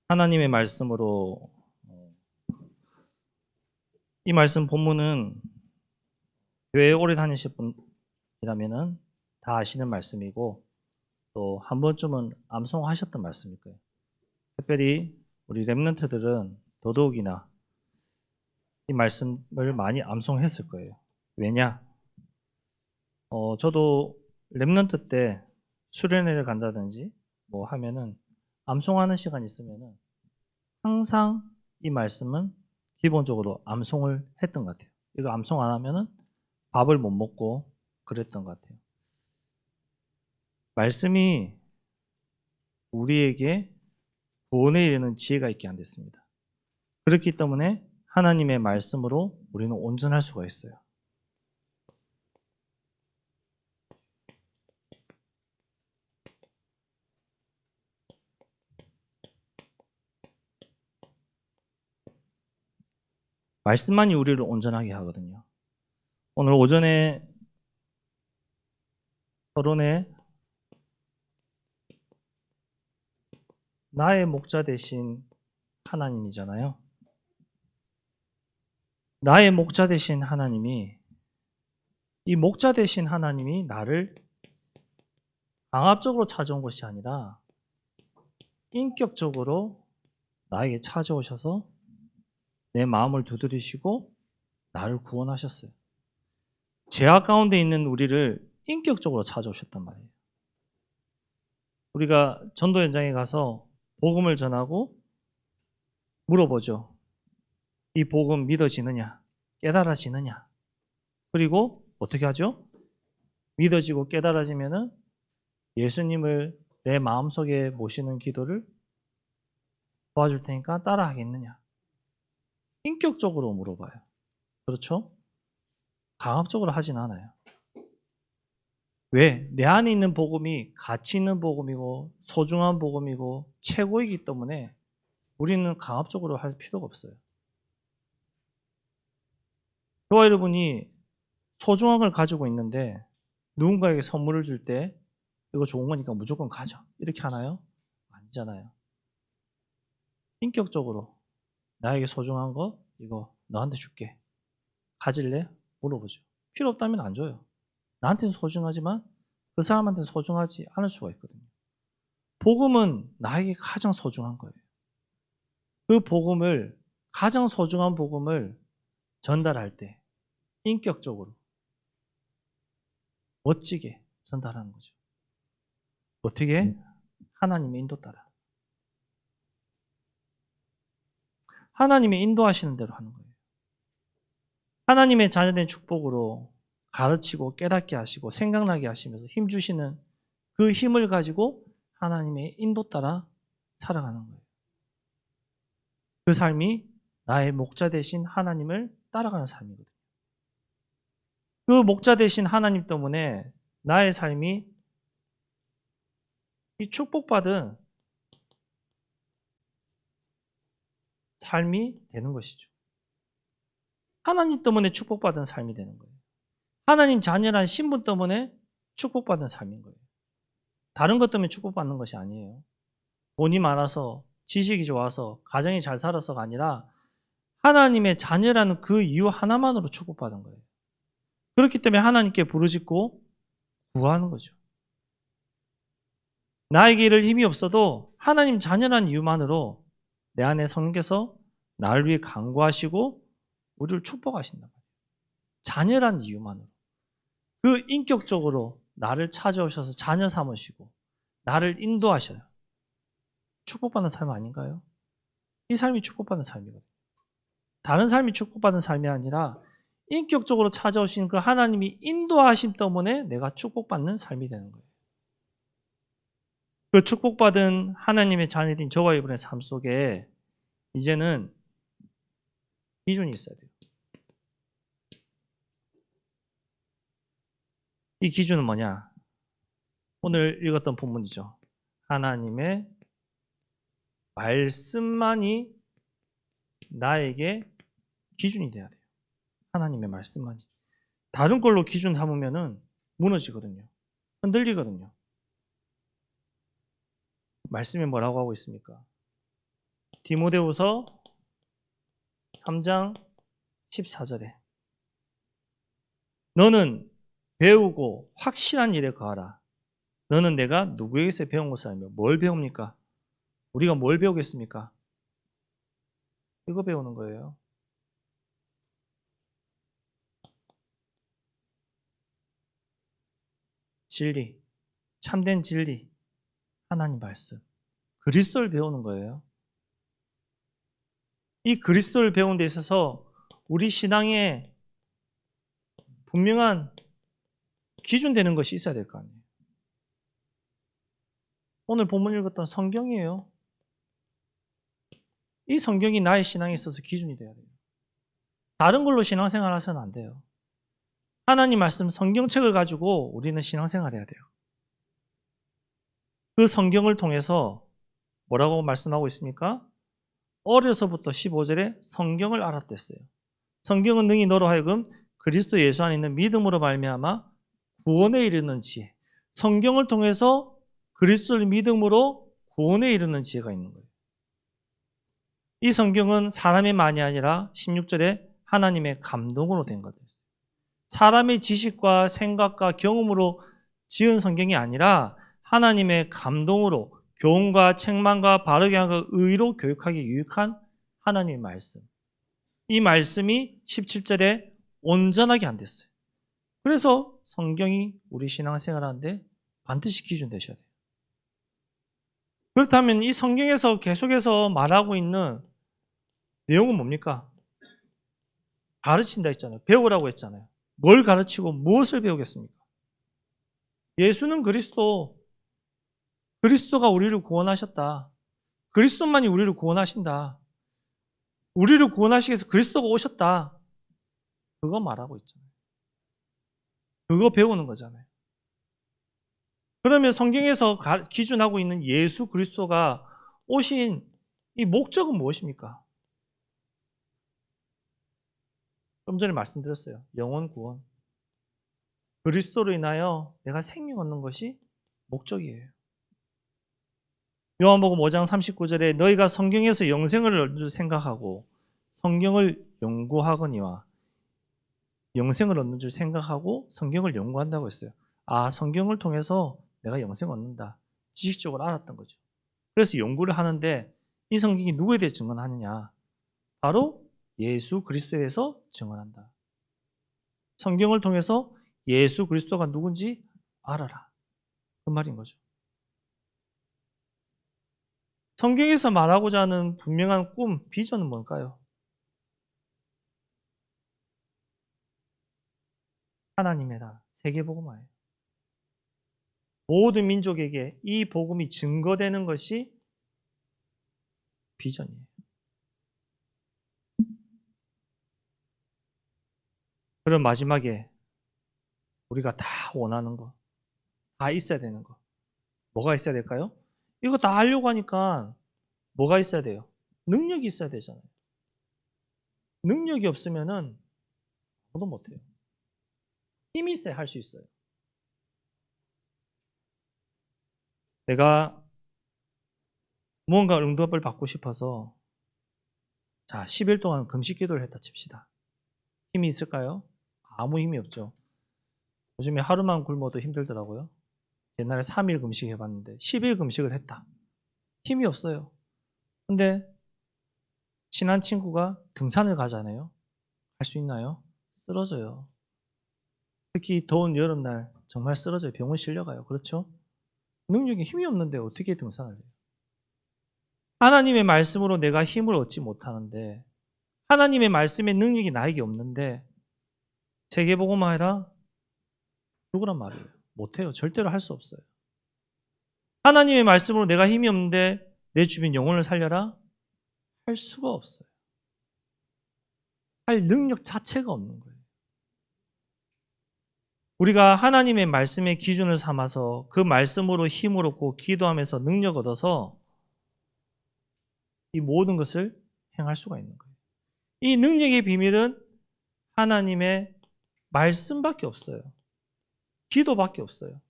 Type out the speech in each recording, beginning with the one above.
하나님의 말씀으로 이 말씀 본문은 교회에 오래 다니실 분이라면 다 아시는 말씀이고 또 한 번쯤은 암송하셨던 말씀일 거예요. 특별히 우리 렘넌트들은 더더욱이나 이 말씀을 많이 암송했을 거예요. 왜냐? 저도 렘넌트 때 수련회를 간다든지 뭐 하면은 암송하는 시간 있으면은 항상 이 말씀은 기본적으로 암송을 했던 것 같아요. 이거 암송 안 하면은 밥을 못 먹고 그랬던 것 같아요. 말씀이 우리에게 구원에 이르는 지혜가 있게 안 됐습니다. 그렇기 때문에 하나님의 말씀으로 우리는 온전할 수가 있어요. 말씀만이 우리를 온전하게 하거든요. 오늘 오전에 서론에 나의 목자 되신 하나님이잖아요. 나의 목자 되신 하나님이, 이 목자 되신 하나님이 나를 강압적으로 찾아온 것이 아니라 인격적으로 나에게 찾아오셔서 내 마음을 두드리시고 나를 구원하셨어요. 죄악 가운데 있는 우리를 인격적으로 찾아오셨단 말이에요. 우리가 전도 현장에 가서 복음을 전하고 물어보죠. 이 복음 믿어지느냐? 깨달아지느냐? 그리고 어떻게 하죠? 믿어지고 깨달아지면은 예수님을 내 마음속에 모시는 기도를 도와줄 테니까 따라하겠느냐? 인격적으로 물어봐요. 그렇죠? 강압적으로 하진 않아요. 왜? 내 안에 있는 복음이 가치 있는 복음이고 소중한 복음이고 최고이기 때문에 우리는 강압적으로 할 필요가 없어요. 저와 여러분이 소중한 걸 가지고 있는데 누군가에게 선물을 줄 때 이거 좋은 거니까 무조건 가져. 이렇게 하나요? 아니잖아요. 인격적으로 나에게 소중한 거 이거 너한테 줄게. 가질래? 물어보죠. 필요 없다면 안 줘요. 나한테는 소중하지만 그 사람한테는 소중하지 않을 수가 있거든요. 복음은 나에게 가장 소중한 거예요. 그 복음을, 가장 소중한 복음을 전달할 때 인격적으로 멋지게 전달하는 거죠. 어떻게? 하나님의 인도 따라. 하나님의 인도하시는 대로 하는 거예요. 하나님의 자녀된 축복으로 가르치고 깨닫게 하시고 생각나게 하시면서 힘주시는 그 힘을 가지고 하나님의 인도 따라 살아가는 거예요. 그 삶이 나의 목자 되신 하나님을 따라가는 삶이거든요. 그 목자 되신 하나님 때문에 나의 삶이 이 축복받은 삶이 되는 것이죠. 하나님 때문에 축복받은 삶이 되는 거예요. 하나님 자녀란 신분 때문에 축복받은 삶인 거예요. 다른 것 때문에 축복받는 것이 아니에요. 돈이 많아서, 지식이 좋아서, 가정이 잘 살아서가 아니라 하나님의 자녀라는 그 이유 하나만으로 축복받은 거예요. 그렇기 때문에 하나님께 부르짖고 구하는 거죠. 나에게 이를 힘이 없어도 하나님 자녀라는 이유만으로 내 안에 성령께서 나를 위해 간구하시고 우리를 축복하신단 말이에요. 자녀라는 이유만으로. 그 인격적으로 나를 찾아오셔서 자녀 삼으시고 나를 인도하셔요. 축복받는 삶 아닌가요? 이 삶이 축복받는 삶이거든요. 다른 삶이 축복받는 삶이 아니라 인격적으로 찾아오신 그 하나님이 인도하심 때문에 내가 축복받는 삶이 되는 거예요. 그 축복받은 하나님의 자녀인 저와 여러분의 삶 속에 이제는 기준이 있어야 돼요. 이 기준은 뭐냐? 오늘 읽었던 본문이죠. 하나님의 말씀만이 나에게 기준이 돼야 돼요. 하나님의 말씀만이. 다른 걸로 기준 삼으면은 무너지거든요. 흔들리거든요. 말씀이 뭐라고 하고 있습니까? 디모데후서 3장 14절에 너는 배우고 확실한 일에 거하라. 너는 내가 누구에게서 배운 것을 알며 뭘 배웁니까? 우리가 뭘 배우겠습니까? 이거 배우는 거예요. 진리, 참된 진리, 하나님 말씀, 그리스도를 배우는 거예요. 이 그리스도를 배우는 데 있어서 우리 신앙에 분명한 기준 되는 것이 있어야 될 거 아니에요. 오늘 본문 읽었던 성경이에요. 이 성경이 나의 신앙에 있어서 기준이 돼야 돼요. 다른 걸로 신앙생활 하셔는 안 돼요. 하나님 말씀 성경책을 가지고 우리는 신앙생활 해야 돼요. 그 성경을 통해서 뭐라고 말씀하고 있습니까? 어려서부터 15절에 성경을 알았댔어요. 성경은 능히 너로 하여금 그리스도 예수 안에 있는 믿음으로 말미암아 구원에 이르는 지혜. 성경을 통해서 그리스도를 믿음으로 구원에 이르는 지혜가 있는 거예요. 이 성경은 사람의 말이 아니라 16절에 하나님의 감동으로 된 것이었어요. 사람의 지식과 생각과 경험으로 지은 성경이 아니라 하나님의 감동으로 교훈과 책망과 바르게 하고 의로 교육하기 유익한 하나님의 말씀. 이 말씀이 17절에 온전하게 안 됐어요. 그래서 성경이 우리 신앙생활 하는데 반드시 기준 되셔야 돼요. 그렇다면 이 성경에서 계속해서 말하고 있는 내용은 뭡니까? 가르친다 했잖아요. 배우라고 했잖아요. 뭘 가르치고 무엇을 배우겠습니까? 예수는 그리스도가 우리를 구원하셨다. 그리스도만이 우리를 구원하신다. 우리를 구원하시기 위해서 그리스도가 오셨다. 그거 말하고 있잖아요. 그거 배우는 거잖아요. 그러면 성경에서 기준하고 있는 예수 그리스도가 오신 이 목적은 무엇입니까? 좀 전에 말씀드렸어요. 영혼 구원. 그리스도로 인하여 내가 생명 얻는 것이 목적이에요. 요한복음 5장 39절에 너희가 성경에서 영생을 얻는 줄 생각하고 성경을 연구하거니와 영생을 얻는 줄 생각하고 성경을 연구한다고 했어요. 아, 성경을 통해서 내가 영생 얻는다. 지식적으로 알았던 거죠. 그래서 연구를 하는데 이 성경이 누구에 대해 증언하느냐? 바로 예수 그리스도에 대해서 증언한다. 성경을 통해서 예수 그리스도가 누군지 알아라. 그 말인 거죠. 성경에서 말하고자 하는 분명한 꿈, 비전은 뭘까요? 하나님의 나라, 세계복음화예요. 모든 민족에게 이 복음이 증거되는 것이 비전이에요. 그럼 마지막에 우리가 다 원하는 거, 다 있어야 되는 거, 뭐가 있어야 될까요? 이거 다 하려고 하니까 뭐가 있어야 돼요? 능력이 있어야 되잖아요. 능력이 없으면은 아무도 못해요. 힘이 있어야 할 수 있어요. 내가 무언가 응답을 받고 싶어서 자, 10일 동안 금식 기도를 했다 칩시다. 힘이 있을까요? 아무 힘이 없죠. 요즘에 하루만 굶어도 힘들더라고요. 옛날에 3일 금식 해봤는데 10일 금식을 했다. 힘이 없어요. 근데 친한 친구가 등산을 가잖아요. 할 수 있나요? 쓰러져요. 특히 더운 여름날 정말 쓰러져요. 병원 실려가요. 그렇죠? 능력이 힘이 없는데 어떻게 등산을 해요? 하나님의 말씀으로 내가 힘을 얻지 못하는데 하나님의 말씀의 능력이 나에게 없는데 세계복음화 해라? 죽으란 말이에요. 못해요. 절대로 할 수 없어요. 하나님의 말씀으로 내가 힘이 없는데 내 주변 영혼을 살려라? 할 수가 없어요. 할 능력 자체가 없는 거예요. 우리가 하나님의 말씀의 기준을 삼아서 그 말씀으로 힘을 얻고 기도하면서 능력 얻어서 이 모든 것을 행할 수가 있는 거예요. 이 능력의 비밀은 하나님의 말씀밖에 없어요. 기도밖에 없어요.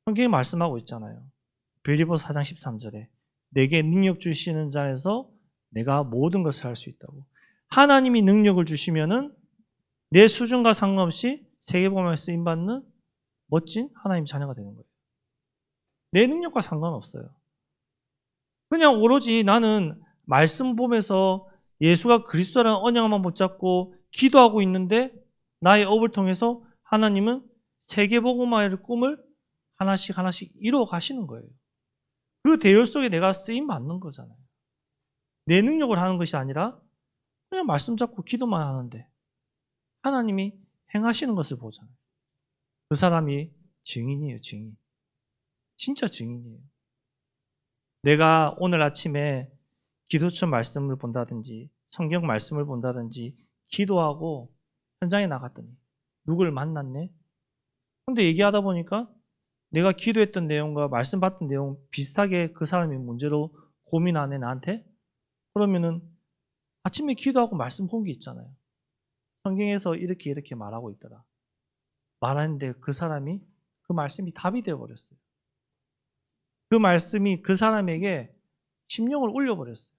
성경이 말씀하고 있잖아요. 빌립보서 4장 13절에 내게 능력 주시는 자에서 내가 모든 것을 할 수 있다고. 하나님이 능력을 주시면은 내 수준과 상관없이 세계복음에 쓰임받는 멋진 하나님 자녀가 되는 거예요. 내 능력과 상관없어요. 그냥 오로지 나는 말씀 보면서 예수가 그리스도라는 언약만 붙잡고 기도하고 있는데 나의 업을 통해서 하나님은 세계복음화의 꿈을 하나씩 하나씩 이루어 가시는 거예요. 그 대열 속에 내가 쓰임 받는 거잖아요. 내 능력을 하는 것이 아니라 그냥 말씀 잡고 기도만 하는데 하나님이 행하시는 것을 보잖아요. 그 사람이 증인이에요, 증인. 진짜 증인이에요. 내가 오늘 아침에 기도처 말씀을 본다든지 성경 말씀을 본다든지 기도하고 현장에 나갔더니 누굴 만났네? 근데 얘기하다 보니까 내가 기도했던 내용과 말씀 받던 내용 비슷하게 그 사람이 문제로 고민하네 나한테? 그러면은 아침에 기도하고 말씀 본 게 있잖아요. 성경에서 이렇게 말하고 있더라. 말하는데 그 사람이 그 말씀이 답이 되어버렸어요. 그 말씀이 그 사람에게 심령을 울려버렸어요.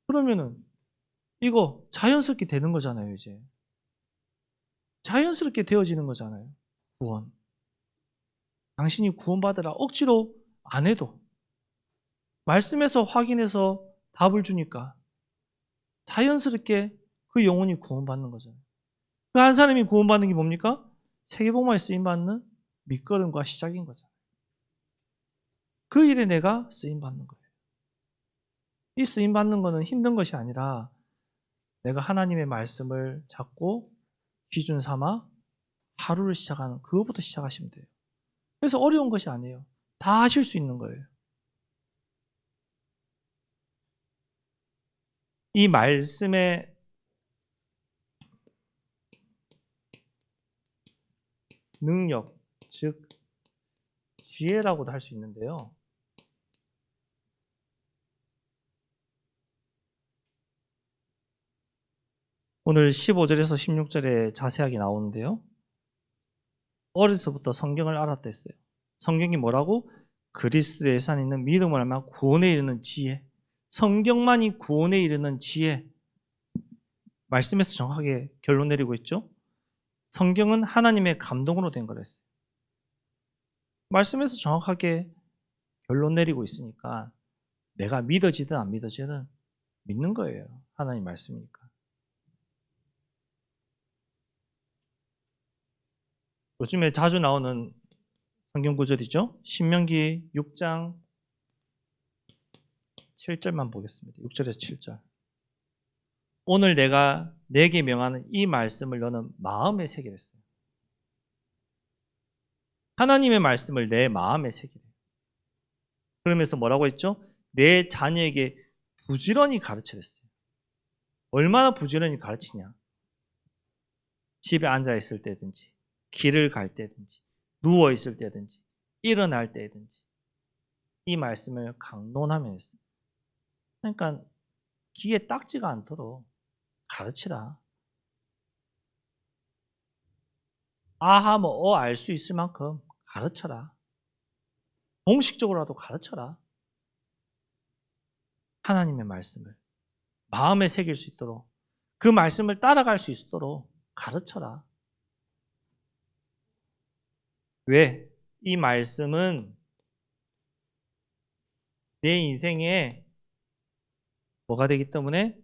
그러면은 이거 자연스럽게 되는 거잖아요, 이제. 자연스럽게 되어지는 거잖아요. 구원. 당신이 구원받으라 억지로 안 해도 말씀에서 확인해서 답을 주니까 자연스럽게 그 영혼이 구원받는 거잖아요. 그 한 사람이 구원받는 게 뭡니까? 세계복음화에 쓰임받는 밑거름과 시작인 거잖아요. 그 일에 내가 쓰임받는 거예요. 이 쓰임받는 거는 힘든 것이 아니라 내가 하나님의 말씀을 잡고 기준 삼아 하루를 시작하는 그것부터 시작하시면 돼요. 그래서 어려운 것이 아니에요. 다 하실 수 있는 거예요. 이 말씀의 능력, 즉 지혜라고도 할 수 있는데요. 오늘 15절에서 16절에 자세하게 나오는데요. 어려서부터 성경을 알았다 했어요. 성경이 뭐라고? 그리스도의 예산에 있는 믿음을 하면 구원에 이르는 지혜. 성경만이 구원에 이르는 지혜. 말씀에서 정확하게 결론 내리고 있죠. 성경은 하나님의 감동으로 된 거랬어요. 말씀에서 정확하게 결론 내리고 있으니까 내가 믿어지든 안 믿어지든 믿는 거예요. 하나님 말씀이니까. 요즘에 자주 나오는 성경 구절이죠. 신명기 6장 7절만 보겠습니다. 6절에서 7절. 오늘 내가 내게 명하는 이 말씀을 너는 마음에 새기랬어요. 하나님의 말씀을 내 마음에 새기래. 그러면서 뭐라고 했죠? 내 자녀에게 부지런히 가르치랬어요. 얼마나 부지런히 가르치냐? 집에 앉아 있을 때든지, 길을 갈 때든지, 누워 있을 때든지, 일어날 때든지 이 말씀을 강론하며 했어요. 그러니까 귀에 딱지가 않도록 가르치라. 아하면 알 수 있을 만큼 가르쳐라. 공식적으로라도 가르쳐라. 하나님의 말씀을 마음에 새길 수 있도록 그 말씀을 따라갈 수 있도록 가르쳐라. 왜? 이 말씀은 내 인생에 뭐가 되기 때문에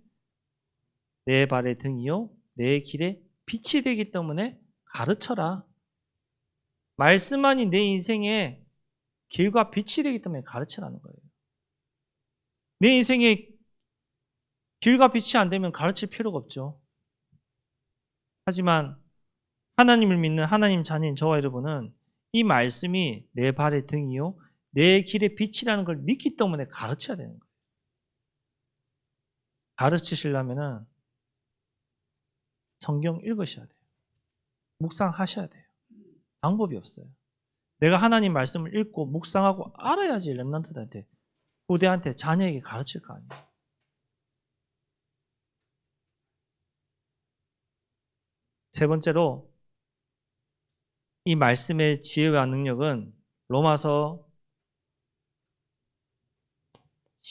내 발의 등이요 내 길에 빛이 되기 때문에 가르쳐라. 말씀만이 내 인생에 길과 빛이 되기 때문에 가르치라는 거예요. 내 인생에 길과 빛이 안 되면 가르칠 필요가 없죠. 하지만 하나님을 믿는 하나님 자녀인 저와 여러분은 이 말씀이 내 발의 등이요 내 길의 빛이라는 걸 믿기 때문에 가르쳐야 되는 거예요. 가르치시려면 성경 읽으셔야 돼요. 묵상하셔야 돼요. 방법이 없어요. 내가 하나님 말씀을 읽고 묵상하고 알아야지 렘넌트들한테 후대한테 자녀에게 가르칠 거 아니에요. 세 번째로 이 말씀의 지혜와 능력은 로마서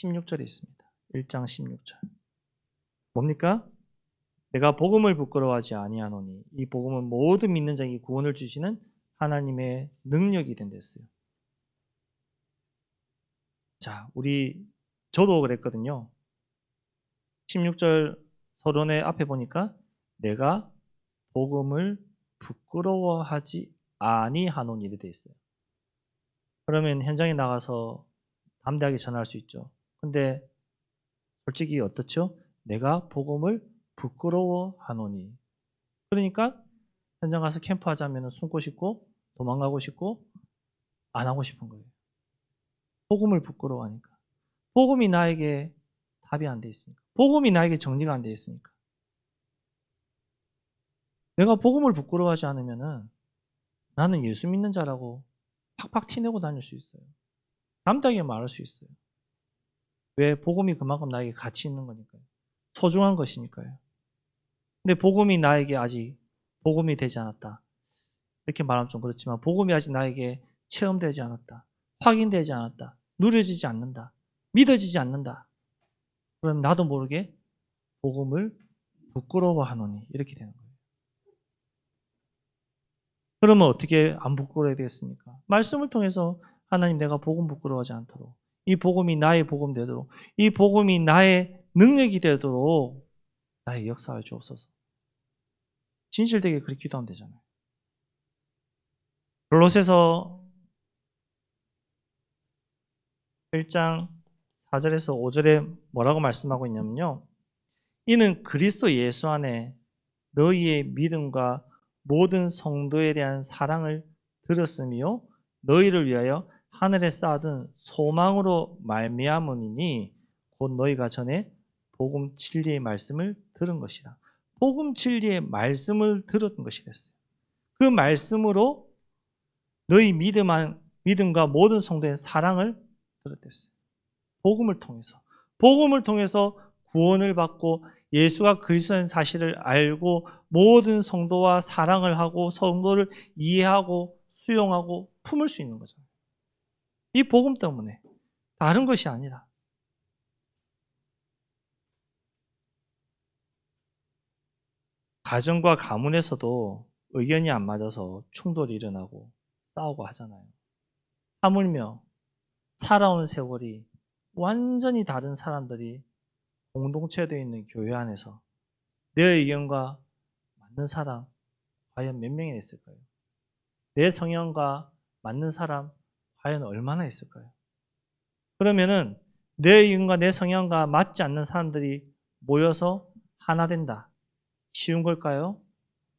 16절에 있습니다. 1장 16절. 뭡니까? 내가 복음을 부끄러워하지 아니하노니 이 복음은 모든 믿는 자에게 구원을 주시는 하나님의 능력이 된댔어요. 자, 저도 그랬거든요. 16절 서론의 앞에 보니까 내가 복음을 부끄러워하지 아니하노니 이렇게 되어 있어요. 그러면 현장에 나가서 담대하게 전할 수 있죠. 근데 솔직히 어떻죠? 내가 복음을 부끄러워하노니. 그러니까 현장 가서 캠프하자면 숨고 싶고 도망가고 싶고 안 하고 싶은 거예요. 복음을 부끄러워하니까. 복음이 나에게 답이 안 돼 있으니까. 복음이 나에게 정리가 안 돼 있으니까. 내가 복음을 부끄러워하지 않으면은 나는 예수 믿는 자라고 팍팍 티내고 다닐 수 있어요. 담대하게 말할 수 있어요. 왜? 복음이 그만큼 나에게 가치 있는 거니까요. 소중한 것이니까요. 근데 복음이 나에게 아직 복음이 되지 않았다. 이렇게 말하면 좀 그렇지만 복음이 아직 나에게 체험되지 않았다. 확인되지 않았다. 누려지지 않는다. 믿어지지 않는다. 그럼 나도 모르게 복음을 부끄러워하노니 이렇게 되는 거예요. 그러면 어떻게 안 부끄러워야 되겠습니까? 말씀을 통해서 하나님 내가 복음 부끄러워하지 않도록 이 복음이 나의 복음 되도록 이 복음이 나의 능력이 되도록 나의 역사에 주옵소서. 진실되게 그렇게 기도하면 되잖아요. 골로새서 1장 4절에서 5절에 뭐라고 말씀하고 있냐면요. 이는 그리스도 예수 안에 너희의 믿음과 모든 성도에 대한 사랑을 들었으며 너희를 위하여 하늘에 쌓아둔 소망으로 말미암음이니 곧 너희가 전에 복음 진리의 말씀을 들은 것이라. 복음 진리의 말씀을 들었던 것이 됐어요. 그 말씀으로 너희 믿음과 모든 성도의 사랑을 들었댔어요. 복음을 통해서 구원을 받고 예수가 그리스도인 사실을 알고 모든 성도와 사랑을 하고 성도를 이해하고 수용하고 품을 수 있는 거잖아요. 이 복음 때문에 다른 것이 아니라. 가정과 가문에서도 의견이 안 맞아서 충돌이 일어나고 싸우고 하잖아요. 하물며 살아온 세월이 완전히 다른 사람들이 공동체되어 있는 교회 안에서 내 의견과 맞는 사람 과연 몇 명이나 있을까요? 내 성향과 맞는 사람 과연 얼마나 있을까요? 그러면은 내 의견과 내 성향과 맞지 않는 사람들이 모여서 하나 된다. 쉬운 걸까요?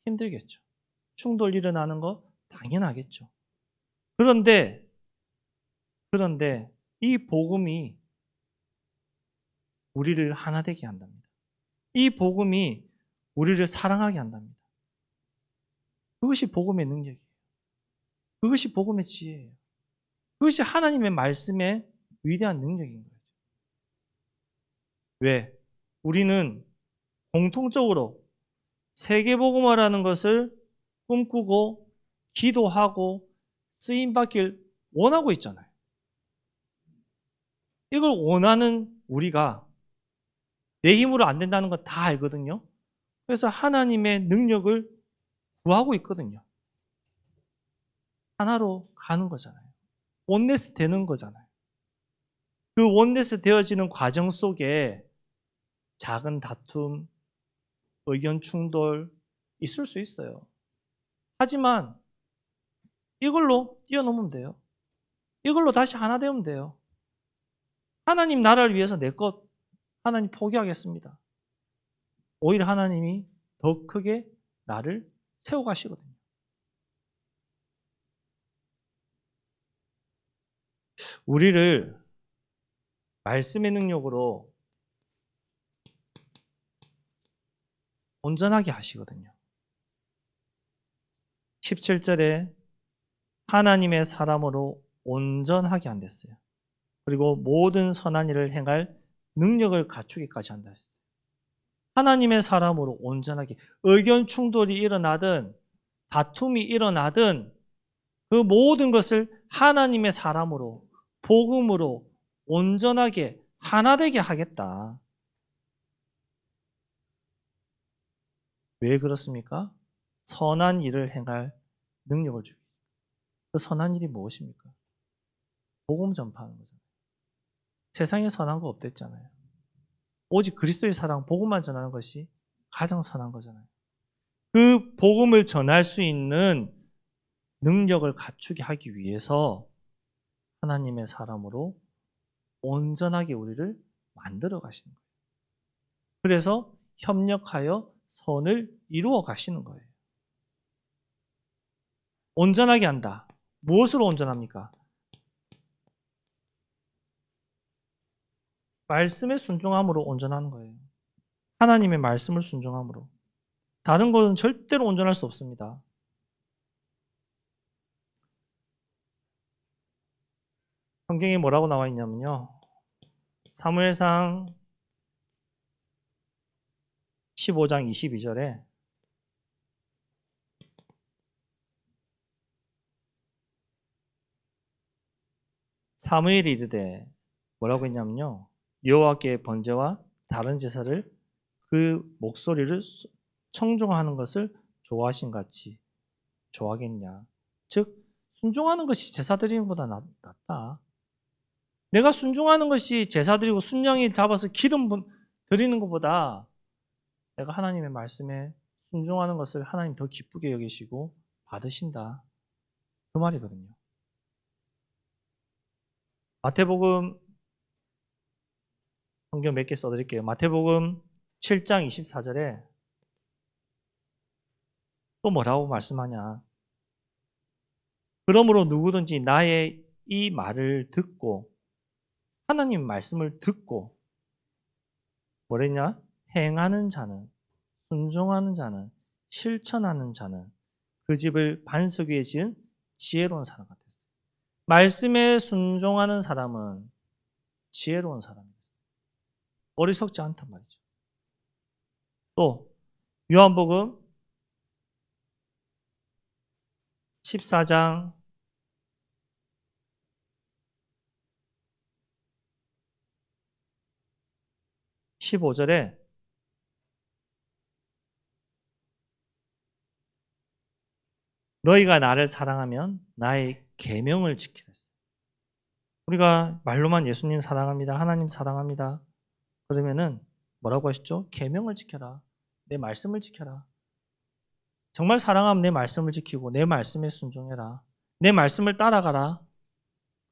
힘들겠죠. 충돌 일어나는 거 당연하겠죠. 그런데 이 복음이 우리를 하나 되게 한답니다. 이 복음이 우리를 사랑하게 한답니다. 그것이 복음의 능력이에요. 그것이 복음의 지혜예요. 그것이 하나님의 말씀의 위대한 능력인 거죠. 왜? 우리는 공통적으로 세계복음화라는 것을 꿈꾸고 기도하고 쓰임받길 원하고 있잖아요. 이걸 원하는 우리가 내 힘으로 안 된다는 건 다 알거든요. 그래서 하나님의 능력을 구하고 있거든요. 하나로 가는 거잖아요. 원네스 되는 거잖아요. 그 원네스 되어지는 과정 속에 작은 다툼, 의견 충돌 있을 수 있어요. 하지만 이걸로 뛰어넘으면 돼요. 이걸로 다시 하나 되면 돼요. 하나님 나라를 위해서 내 것 하나님 포기하겠습니다. 오히려 하나님이 더 크게 나를 세워가시거든요. 우리를 말씀의 능력으로 온전하게 하시거든요. 17절에 하나님의 사람으로 온전하게 한댔어요. 그리고 모든 선한 일을 행할 능력을 갖추기까지 한다 했어요. 하나님의 사람으로 온전하게 의견 충돌이 일어나든 다툼이 일어나든 그 모든 것을 하나님의 사람으로 복음으로 온전하게 하나 되게 하겠다. 왜 그렇습니까? 선한 일을 행할 능력을 주기. 그 선한 일이 무엇입니까? 복음 전파하는 거잖아요. 세상에 선한 거 없댔잖아요. 오직 그리스도의 사랑, 복음만 전하는 것이 가장 선한 거잖아요. 그 복음을 전할 수 있는 능력을 갖추게 하기 위해서 하나님의 사람으로 온전하게 우리를 만들어 가시는 거예요. 그래서 협력하여 선을 이루어 가시는 거예요. 온전하게 한다. 무엇으로 온전합니까? 말씀에 순종함으로 온전하는 거예요. 하나님의 말씀을 순종함으로. 다른 것은 절대로 온전할 수 없습니다. 성경에 뭐라고 나와 있냐면요. 사무엘상 15장 22절에 사무엘이 이르되 뭐라고 했냐면요. 여호와께 번제와 다른 제사를 그 목소리를 청종하는 것을 좋아하신 같이 좋아하겠냐. 즉 순종하는 것이 제사 드리는 것보다 낫다. 내가 순종하는 것이 제사 드리고 순양이 잡아서 기름 드리는 것보다 내가 하나님의 말씀에 순종하는 것을 하나님 더 기쁘게 여기시고 받으신다. 그 말이거든요. 마태복음 성경 몇 개 써드릴게요. 마태복음 7장 24절에 또 뭐라고 말씀하냐. 그러므로 누구든지 나의 이 말을 듣고 하나님 말씀을 듣고 뭐랬냐? 행하는 자는 순종하는 자는 실천하는 자는 그 집을 반석 위에 지은 지혜로운 사람 같았어요. 말씀에 순종하는 사람은 지혜로운 사람입니다. 어리석지 않단 말이죠. 또 요한복음 14장 15절에 너희가 나를 사랑하면 나의 계명을 지키라 했어요. 우리가 말로만 예수님 사랑합니다. 하나님 사랑합니다. 그러면은 뭐라고 하셨죠? 계명을 지켜라. 내 말씀을 지켜라. 정말 사랑하면 내 말씀을 지키고 내 말씀에 순종해라. 내 말씀을 따라가라.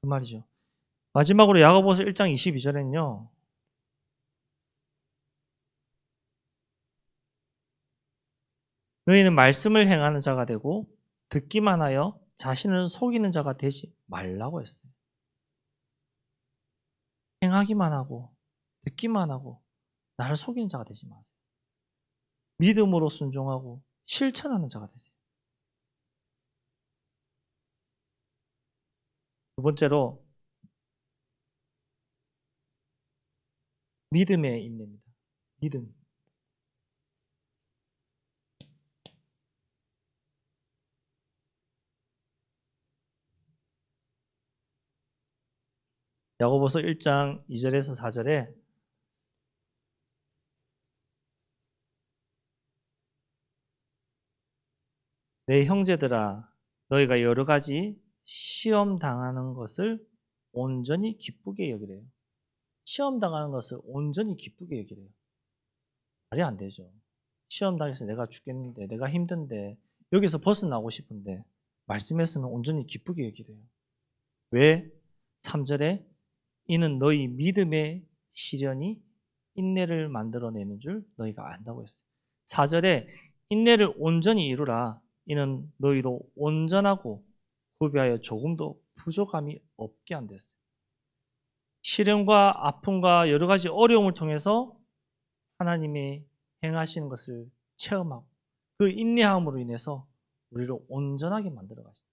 그 말이죠. 마지막으로 야고보서 1장 22절에는요. 너희는 말씀을 행하는 자가 되고 듣기만 하여 자신을 속이는 자가 되지 말라고 했어요. 행하기만 하고 듣기만 하고 나를 속이는 자가 되지 마세요. 믿음으로 순종하고 실천하는 자가 되세요. 두 번째로 믿음의 인내입니다. 믿음. 야고보서 1장 2절에서 4절에 내 형제들아 너희가 여러 가지 시험 당하는 것을 온전히 기쁘게 여기래요. 시험 당하는 것을 온전히 기쁘게 여기래요. 말이 안 되죠. 시험 당해서 내가 죽겠는데 내가 힘든데 여기서 벗어나고 싶은데 말씀에서는 온전히 기쁘게 여기래요. 왜? 3절에 이는 너희 믿음의 시련이 인내를 만들어내는 줄 너희가 안다고 했어요. 4절에 인내를 온전히 이루라. 이는 너희로 온전하고 구비하여 조금도 부족함이 없게 한다 했어요. 시련과 아픔과 여러 가지 어려움을 통해서 하나님이 행하시는 것을 체험하고 그 인내함으로 인해서 우리를 온전하게 만들어 가신다.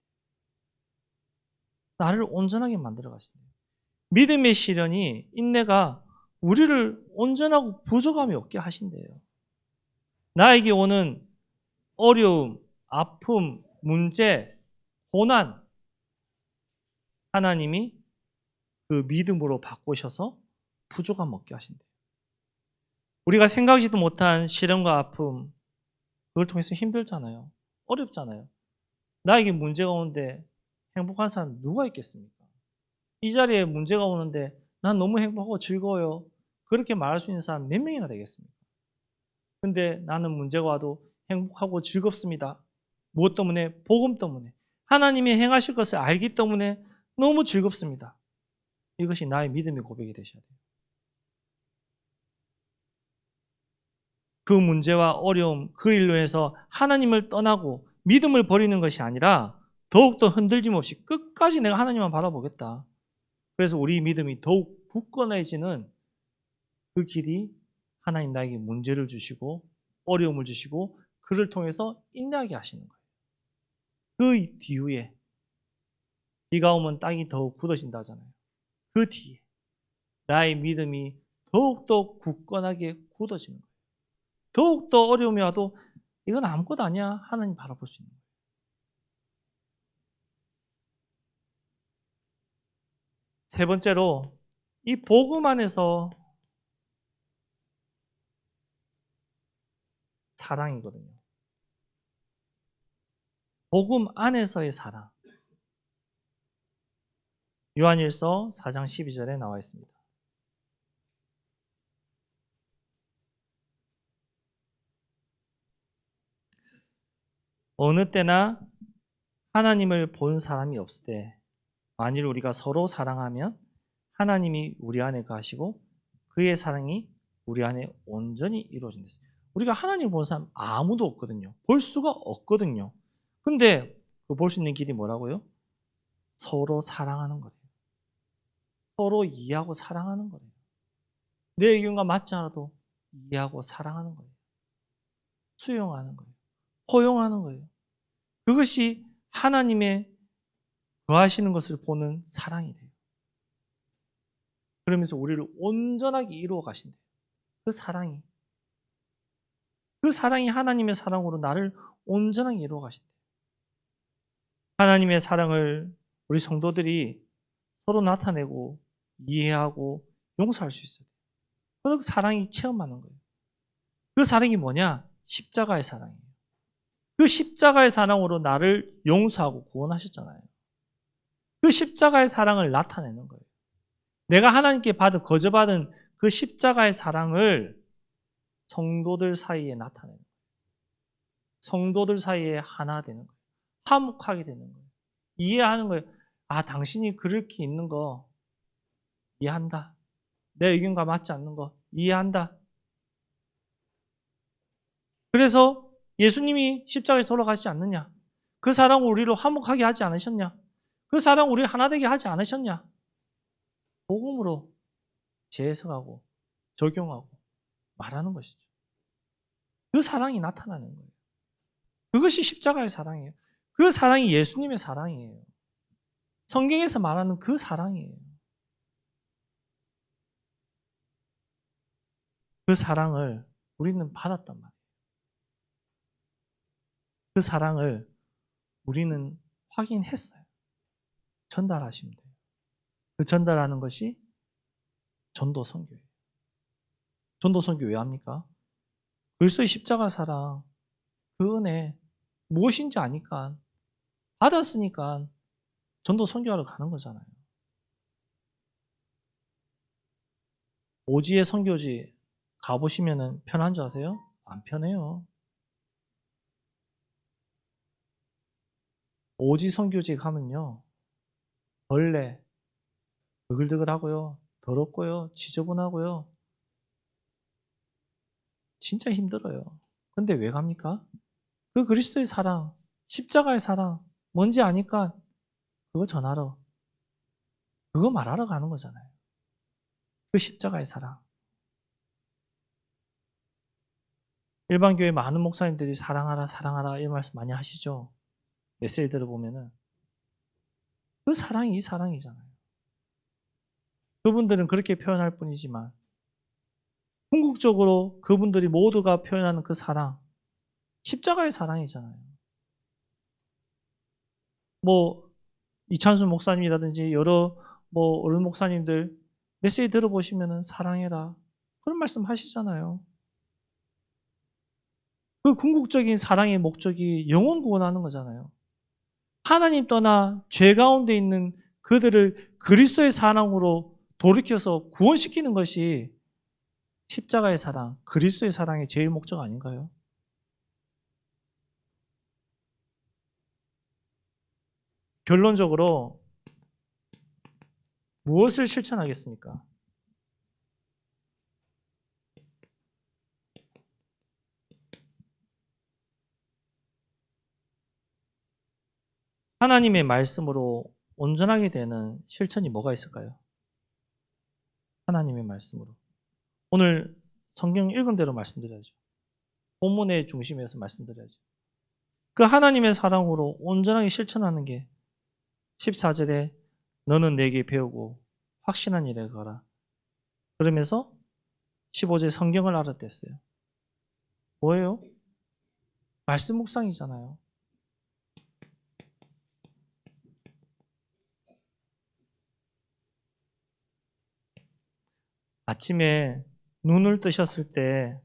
나를 온전하게 만들어 가신다. 믿음의 시련이 인내가 우리를 온전하고 부족함이 없게 하신대요. 나에게 오는 어려움, 아픔, 문제, 고난 하나님이 그 믿음으로 바꾸셔서 부족함 없게 하신대요. 우리가 생각지도 못한 시련과 아픔, 그걸 통해서 힘들잖아요. 어렵잖아요. 나에게 문제가 오는데 행복한 사람 누가 있겠습니까? 이 자리에 문제가 오는데 난 너무 행복하고 즐거워요. 그렇게 말할 수 있는 사람 몇 명이나 되겠습니까? 근데 나는 문제가 와도 행복하고 즐겁습니다. 무엇 때문에? 복음 때문에. 하나님이 행하실 것을 알기 때문에 너무 즐겁습니다. 이것이 나의 믿음의 고백이 되셔야 돼요. 그 문제와 어려움, 그 일로 해서 하나님을 떠나고 믿음을 버리는 것이 아니라 더욱더 흔들림 없이 끝까지 내가 하나님만 바라보겠다. 그래서 우리 믿음이 더욱 굳건해지는 그 길이 하나님 나에게 문제를 주시고 어려움을 주시고 그를 통해서 인내하게 하시는 거예요. 그 뒤에 비가 오면 땅이 더욱 굳어진다 하잖아요. 그 뒤에 나의 믿음이 더욱더 굳건하게 굳어지는 거예요. 더욱더 어려움이 와도 이건 아무것도 아니야. 하나님 바라볼 수 있는 거예요. 세 번째로 이 복음 안에서 사랑이거든요. 복음 안에서의 사랑. 요한일서 4장 12절에 나와 있습니다. 어느 때나 하나님을 본 사람이 없을 때 만일 우리가 서로 사랑하면 하나님이 우리 안에 거하시고 그의 사랑이 우리 안에 온전히 이루어진다. 우리가 하나님을 본 사람 아무도 없거든요. 볼 수가 없거든요. 근데 그 볼 수 있는 길이 뭐라고요? 서로 사랑하는 거예요. 서로 이해하고 사랑하는 거예요. 내 의견과 맞지 않아도 이해하고 사랑하는 거예요. 수용하는 거예요. 포용하는 거예요. 그것이 하나님의 거하시는 것을 보는 사랑이 돼요. 그러면서 우리를 온전하게 이루어 가신대요. 그 사랑이. 그 사랑이 하나님의 사랑으로 나를 온전하게 이루어 가신대요. 하나님의 사랑을 우리 성도들이 서로 나타내고 이해하고 용서할 수 있어요. 그 사랑이 체험하는 거예요. 그 사랑이 뭐냐? 십자가의 사랑이에요. 그 십자가의 사랑으로 나를 용서하고 구원하셨잖아요. 그 십자가의 사랑을 나타내는 거예요. 내가 하나님께 거저받은 그 십자가의 사랑을 성도들 사이에 나타내는 거예요. 성도들 사이에 하나 되는 거예요. 화목하게 되는 거예요. 이해하는 거예요. 아, 당신이 그렇게 있는 거 이해한다. 내 의견과 맞지 않는 거 이해한다. 그래서 예수님이 십자가에서 돌아가시지 않느냐? 그 사랑을 우리를 화목하게 하지 않으셨냐? 그 사랑을 우리 하나 되게 하지 않으셨냐? 복음으로 재해석하고 적용하고 말하는 것이죠. 그 사랑이 나타나는 거예요. 그것이 십자가의 사랑이에요. 그 사랑이 예수님의 사랑이에요. 성경에서 말하는 그 사랑이에요. 그 사랑을 우리는 받았단 말이에요. 그 사랑을 우리는 확인했어요. 전달하시면 돼요. 그 전달하는 것이 전도 선교예요. 전도 선교 왜 합니까? 그리스도의 십자가 사랑, 그 은혜 무엇인지 아니까 받았으니까 전도 선교하러 가는 거잖아요. 오지의 선교지 가보시면은 편한 줄 아세요? 안 편해요. 오지 선교지 가면요. 벌레, 드글드글하고요. 더럽고요. 지저분하고요. 진짜 힘들어요. 근데 왜 갑니까? 그 그리스도의 사랑, 십자가의 사랑, 뭔지 아니까 그거 전하러, 그거 말하러 가는 거잖아요. 그 십자가의 사랑. 일반 교회 많은 목사님들이 사랑하라, 사랑하라 이 말씀 많이 하시죠. 메시지들을 보면은 그 사랑이 이 사랑이잖아요. 그분들은 그렇게 표현할 뿐이지만 궁극적으로 그분들이 모두가 표현하는 그 사랑, 십자가의 사랑이잖아요. 뭐 이찬수 목사님이라든지 여러 어른 목사님들 메시지 들어보시면은 사랑해라. 그런 말씀 하시잖아요. 그 궁극적인 사랑의 목적이 영혼 구원하는 거잖아요. 하나님 떠나 죄 가운데 있는 그들을 그리스도의 사랑으로 돌이켜서 구원시키는 것이 십자가의 사랑, 그리스도의 사랑의 제일 목적 아닌가요? 결론적으로 무엇을 실천하겠습니까? 하나님의 말씀으로 온전하게 되는 실천이 뭐가 있을까요? 하나님의 말씀으로. 오늘 성경 읽은 대로 말씀드려야죠. 본문의 중심에서 말씀드려야죠. 그 하나님의 사랑으로 온전하게 실천하는 게 14절에 너는 내게 배우고 확신한 일에 가라. 그러면서 15절 성경을 알아댔어요. 뭐예요? 말씀 묵상이잖아요. 아침에 눈을 뜨셨을 때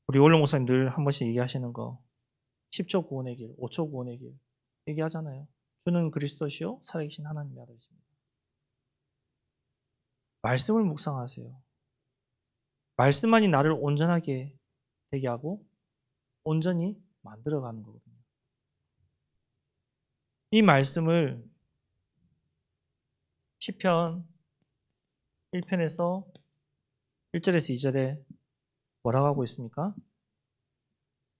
우리 원로 목사님 늘 한 번씩 얘기하시는 거 10초 구원의 길, 5초 구원의 길 얘기하잖아요. 주는 그리스도시요 살아계신 하나님의 아들이십니다. 말씀을 묵상하세요. 말씀만이 나를 온전하게 되게 하고 온전히 만들어가는 거거든요. 이 말씀을 시편 1편에서 1절에서 2절에 뭐라고 하고 있습니까?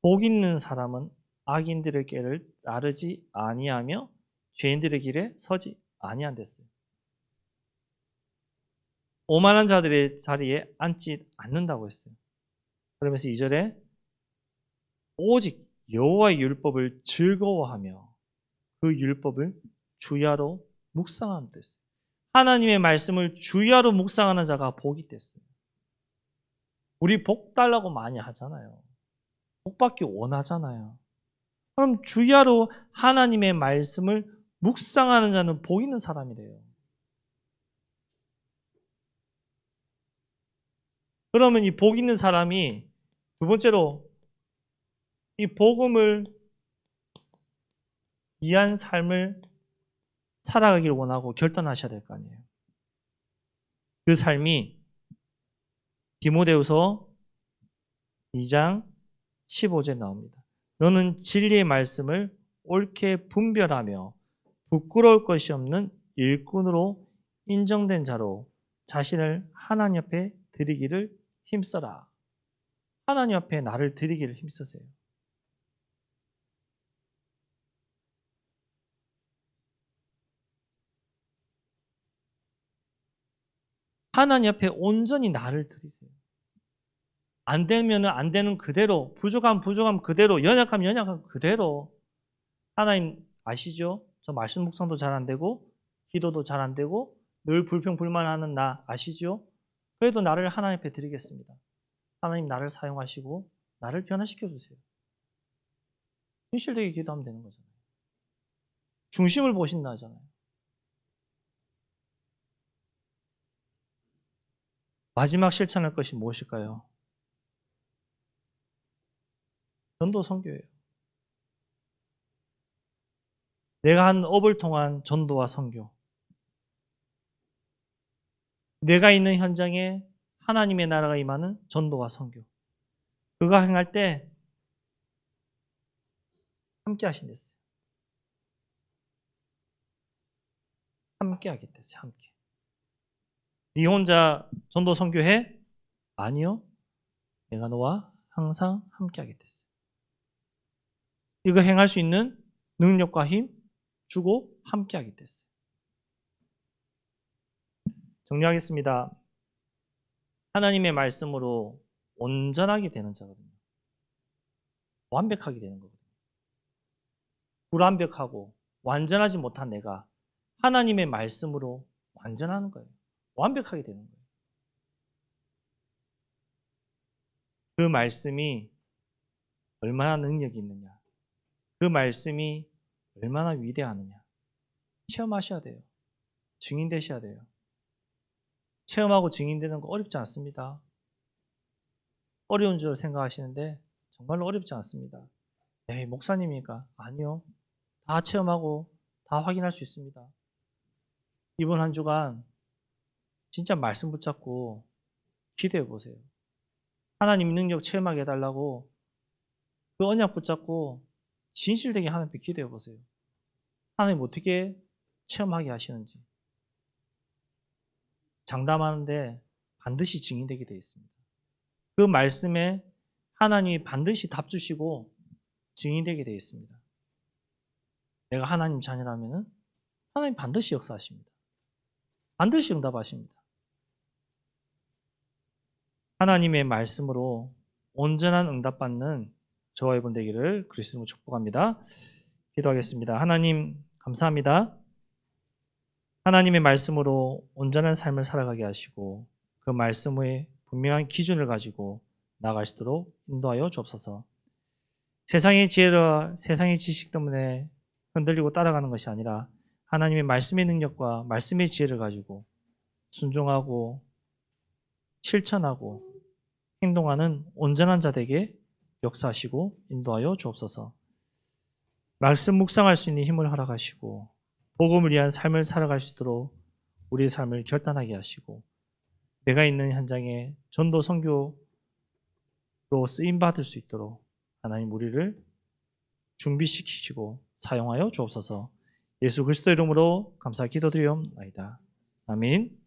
복 있는 사람은 악인들의 길을 따르지 아니하며 죄인들의 길에 서지 아니한댔어요. 오만한 자들의 자리에 앉지 않는다고 했어요. 그러면서 2절에 오직 여호와의 율법을 즐거워하며 그 율법을 주야로 묵상하는 뜻이에요. 하나님의 말씀을 주야로 묵상하는 자가 복이 됐어요. 우리 복 달라고 많이 하잖아요. 복 받기 원하잖아요. 그럼 주야로 하나님의 말씀을 묵상하는 자는 복 있는 사람이래요. 그러면 이 복 있는 사람이 두 번째로 이 복음을 이해한 삶을 살아가길 원하고 결단하셔야 될 거 아니에요. 그 삶이 디모데후서 2장 15절에 나옵니다. 너는 진리의 말씀을 옳게 분별하며 부끄러울 것이 없는 일꾼으로 인정된 자로 자신을 하나님 앞에 드리기를 힘써라. 하나님 앞에 나를 드리기를 힘쓰세요. 하나님 앞에 온전히 나를 드리세요. 안 되면은 안 되는 그대로, 부족함 그대로, 연약함 그대로. 하나님 아시죠? 저 말씀 묵상도 잘 안 되고, 기도도 잘 안 되고, 늘 불평불만하는 나 아시죠? 그래도 나를 하나님 앞에 드리겠습니다. 하나님 나를 사용하시고 나를 변화시켜 주세요. 진실되게 기도하면 되는 거잖아요. 중심을 보신다 하잖아요. 마지막 실천할 것이 무엇일까요? 전도 선교예요. 내가 한 업을 통한 전도와 선교. 내가 있는 현장에 하나님의 나라가 임하는 전도와 선교. 그가 행할 때 함께 하신댔어요. 함께 하겠댔어요. 함께. 네 혼자 전도 선교해? 아니요. 내가 너와 항상 함께 하겠댔어요. 이거 행할 수 있는 능력과 힘 주고 함께 하겠댔어요. 정리하겠습니다. 하나님의 말씀으로 온전하게 되는 자거든요. 완벽하게 되는 거거든요. 불완벽하고 완전하지 못한 내가 하나님의 말씀으로 완전하는 거예요. 완벽하게 되는 거예요. 그 말씀이 얼마나 능력이 있느냐. 그 말씀이 얼마나 위대하느냐. 체험하셔야 돼요. 증인 되셔야 돼요. 체험하고 증인되는 거 어렵지 않습니다. 어려운 줄 생각하시는데 정말로 어렵지 않습니다. 에이, 목사님이니까. 아니요. 다 체험하고 다 확인할 수 있습니다. 이번 한 주간 진짜 말씀 붙잡고 기도해 보세요. 하나님 능력 체험하게 해달라고 그 언약 붙잡고 진실되게 하나님께 기도해 보세요. 하나님 어떻게 체험하게 하시는지. 장담하는데 반드시 증인되게 되어 있습니다. 그 말씀에 하나님이 반드시 답 주시고 증인되게 되어 있습니다. 내가 하나님 자녀라면 하나님 반드시 역사하십니다. 반드시 응답하십니다. 하나님의 말씀으로 온전한 응답받는 저와 여러분 되기를 그리스도로 축복합니다. 기도하겠습니다. 하나님 감사합니다. 하나님의 말씀으로 온전한 삶을 살아가게 하시고 그 말씀의 분명한 기준을 가지고 나아갈 수 있도록 인도하여 주옵소서. 세상의 지혜와 세상의 지식 때문에 흔들리고 따라가는 것이 아니라 하나님의 말씀의 능력과 말씀의 지혜를 가지고 순종하고 실천하고 행동하는 온전한 자들에게 역사하시고 인도하여 주옵소서. 말씀 묵상할 수 있는 힘을 허락하시고 복음을 위한 삶을 살아갈 수 있도록 우리의 삶을 결단하게 하시고 내가 있는 현장에 전도 선교로 쓰임받을 수 있도록 하나님 우리를 준비시키시고 사용하여 주옵소서. 예수 그리스도 이름으로 감사 기도드리옵나이다. 아멘.